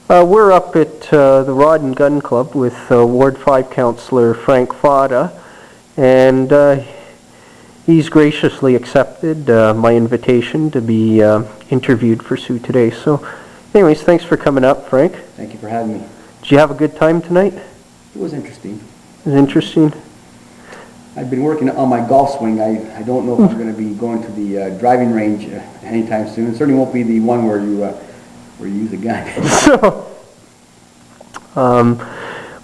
We're up at the Rod and Gun Club with Ward 5 Councillor Frank Fata, and he's graciously accepted my invitation to be interviewed for Sault today. So anyways, thanks for coming up, Frank. Thank you for having me. Did you have a good time tonight? It was interesting. It was interesting? I've been working on my golf swing. I don't know if I'm going to be going to the driving range anytime soon. It certainly won't be the one where you use a gun.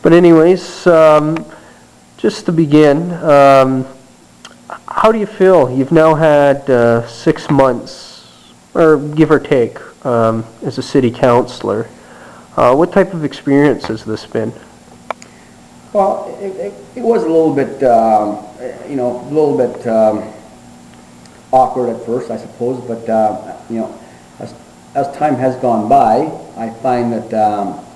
But anyways, just to begin, how do you feel? You've now had 6 months, or give or take, as a city councillor. What type of experience has this been? Well, it was a little bit, awkward at first, I suppose. But as time has gone by, I find that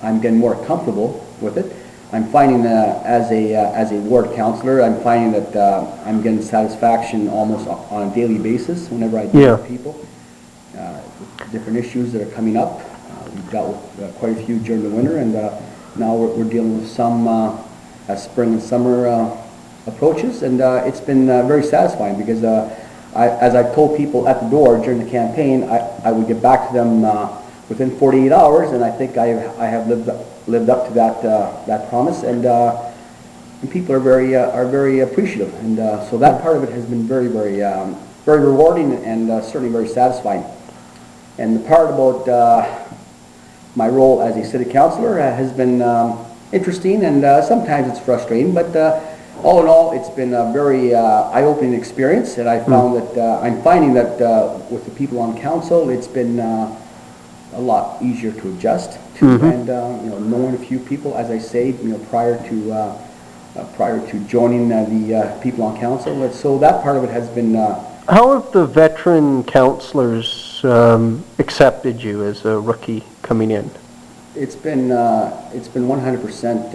I'm getting more comfortable with it. I'm finding as a ward councillor, I'm finding that I'm getting satisfaction almost on a daily basis whenever I deal with people. Different issues that are coming up. We've dealt with quite a few during the winter, and now we're dealing with some as spring and summer approaches, and it's been very satisfying because as I told people at the door during the campaign, I would get back to them within 48 hours, and I think I have lived up to that promise, and people are very appreciative, and so that part of it has been very rewarding and certainly very satisfying. And the part about my role as a city councillor has been interesting, and sometimes it's frustrating, but all in all, it's been a very eye-opening experience, and I found that I'm finding that with the people on council, it's been a lot easier to adjust to, and knowing a few people, as I say, prior to joining the people on council. So that part of it has been. How have the veteran councillors accepted you as a rookie coming in? It's been 100%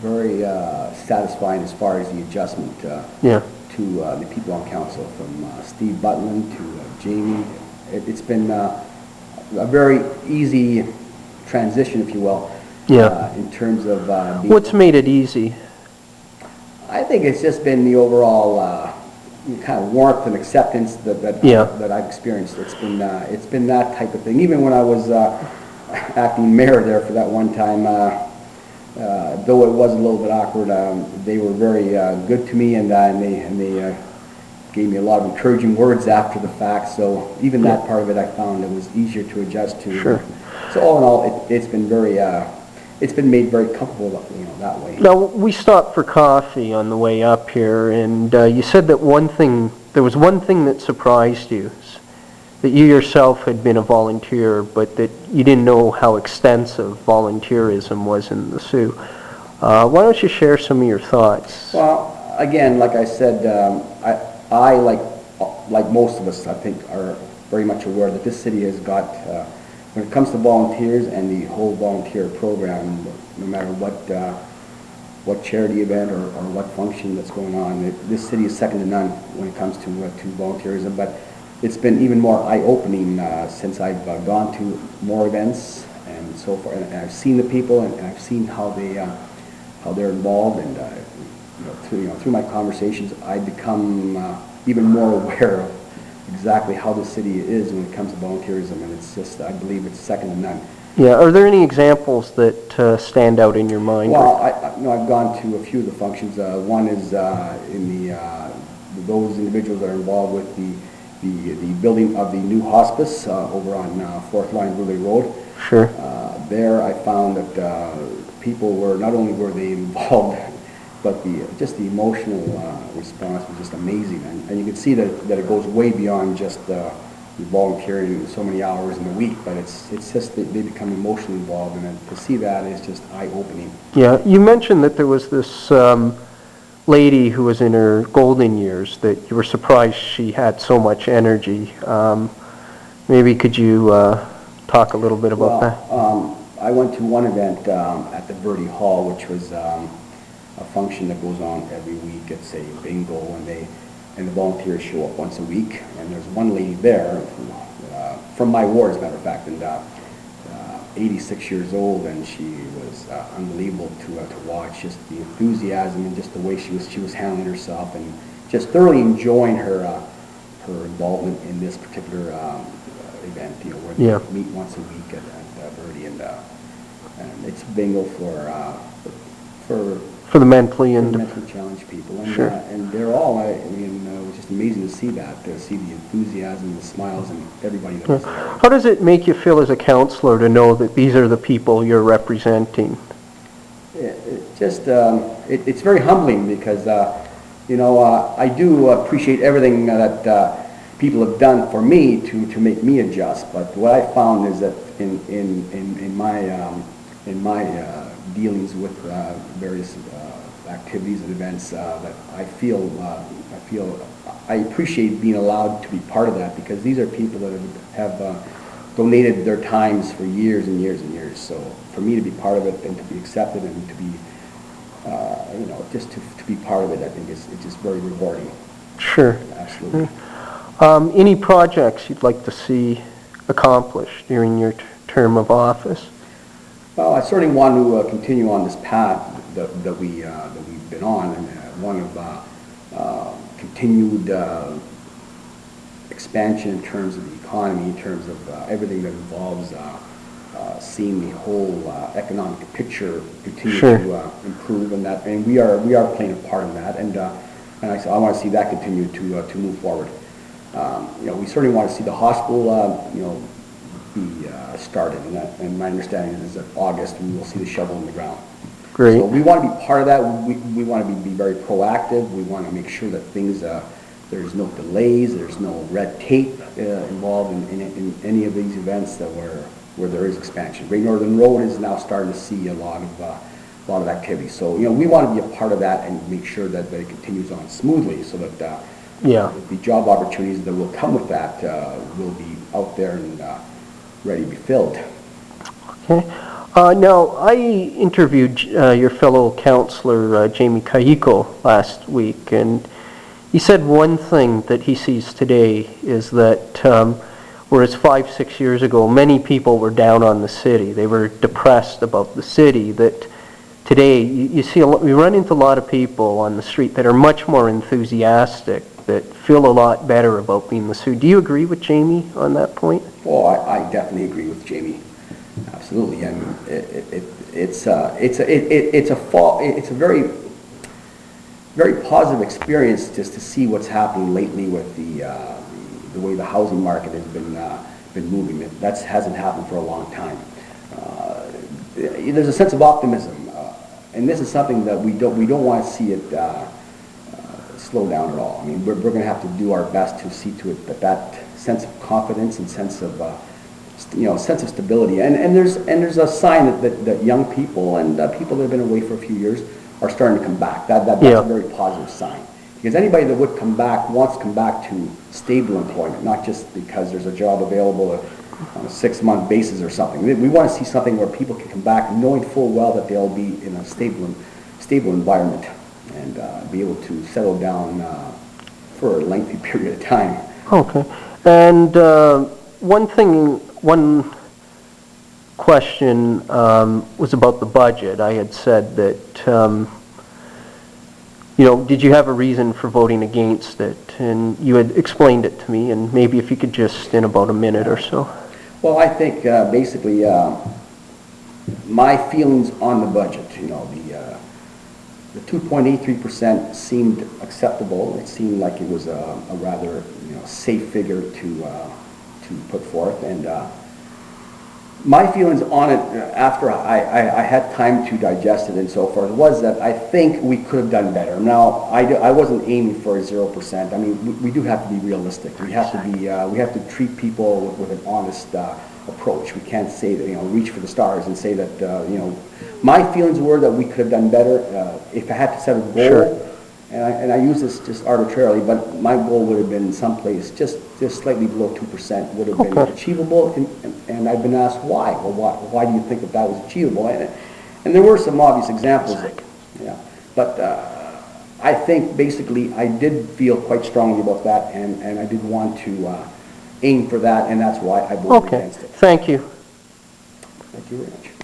very satisfying as far as the adjustment to the people on council, from Steve Butland to Jamie. It's been a very easy transition, if you will, in terms of what's made it easy? I think it's just been the overall kind of warmth and acceptance that I've experienced. It's been that type of thing. Even when I was acting mayor there for that one time, though it was a little bit awkward, they were very good to me, and they gave me a lot of encouraging words after the fact. So even that part of it, I found it was easier to adjust to. Sure. So all in all, it's been very. It's been made very comfortable, that way. Now, we stopped for coffee on the way up here, and you said that there was one thing that surprised you, that you yourself had been a volunteer, but that you didn't know how extensive volunteerism was in the Sault. Why don't you share some of your thoughts? Well, again, like I said, I like most of us, I think, are very much aware that this city has got, when it comes to volunteers and the whole volunteer program, no matter what charity event or what function that's going on, this city is second to none when it comes to volunteerism. But it's been even more eye-opening since I've gone to more events and so forth, and I've seen the people, and I've seen how they're involved, and through my conversations, I've become even more aware of exactly how the city is when it comes to volunteerism, and it's just, I believe it's second to none. Yeah, are there any examples that stand out in your mind? Well, I've gone to a few of the functions. One is in those individuals that are involved with the building of the new hospice over on 4th Line Burley Road. Sure. There I found that people were, not only were they involved, but just the emotional response was just amazing, and you can see that it goes way beyond just volunteering so many hours in a week, but it's just that they become emotionally involved, and to see that is just eye-opening. Yeah, you mentioned that there was this lady who was in her golden years, that you were surprised she had so much energy. Maybe could you talk a little bit about that? I went to one event at the Verde Hall, which was a function that goes on every week. It's a bingo, and the volunteers show up once a week. And there's one lady there from my ward, as a matter of fact, and 86 years old, and she was unbelievable to watch. Just the enthusiasm and just the way she was handling herself, and just thoroughly enjoying her involvement in this particular event. You know, where they meet once a week at Birdie, and it's bingo for the mentally challenged people, and, sure. And they're all. I mean, it was just amazing to see that, to see the enthusiasm, the smiles, and everybody that was there. How does it make you feel as a councillor to know that these are the people you're representing? It's very humbling because you know, I do appreciate everything that people have done for me to make me adjust. But what I found is that in my dealings with various activities and events, that I appreciate being allowed to be part of that, because these are people that have donated their times for years and years and years. So for me to be part of it and to be accepted and to be, you know, just to be part of it, I think it's just very rewarding. Sure. Absolutely. Any projects you'd like to see accomplished during your term of office? Well, I certainly want to continue on this path that we've been on, and one of continued expansion in terms of the economy, in terms of everything that involves seeing the whole economic picture continue to improve, and we are playing a part in that, and I want to see that continue to move forward. You know, we certainly want to see the hospital, you know, be started, and my understanding is that August we will see the shovel in the ground. Great. So we want to be part of that. We want to be very proactive. We want to make sure that things, there's no delays, there's no red tape involved in any of these events that where there is expansion. Great Northern Road is now starting to see a lot of activity. So, you know, we want to be a part of that and make sure that it continues on smoothly, so that the job opportunities that will come with that will be out there and ready to be filled. Okay. Now, I interviewed your fellow councillor, Jamie Kaiko, last week, and he said one thing that he sees today is that whereas 5-6 years ago, many people were down on the city. They were depressed about the city. That today, you see, we run into a lot of people on the street that are much more enthusiastic, that feel a lot better about being the city. Do you agree with Jamie on that point? Oh, I definitely agree with Jamie. Absolutely. I mean, it's a very, very positive experience just to see what's happening lately with the way the housing market has been moving. That hasn't happened for a long time. There's a sense of optimism, and this is something that we don't want to see it slow down at all. I mean, we're going to have to do our best to see to it that sense of confidence and sense of sense of stability, and there's a sign that young people and people that have been away for a few years are starting to come back. That's a very positive sign, because anybody that would come back wants to come back to stable employment, not just because there's a job available on a 6-month basis or something. We want to see something where people can come back knowing full well that they'll be in a stable environment and be able to settle down for a lengthy period of time. Okay. And one question was about the budget. I had said that, did you have a reason for voting against it? And you had explained it to me, and maybe if you could just, in about a minute or so. Well, I think basically my feelings on the budget, the 2.83% seemed acceptable. It seemed like it was a rather safe figure to put forth, and my feelings on it after I had time to digest it and so forth was that I think we could have done better. Now, I wasn't aiming for 0%. I mean, we do have to be realistic. We have to be we have to treat people with an honest approach. We can't say that reach for the stars and say that my feelings were that we could have done better. If I had to set a goal, and I use this just arbitrarily, but my goal would have been someplace just slightly below 2% would have been achievable, and I've been asked why. Well, why do you think that was achievable? And there were some obvious examples, but I think basically I did feel quite strongly about that, and I did want to aim for that, and that's why I voted against it. Thank you. Thank you. Thank you very much.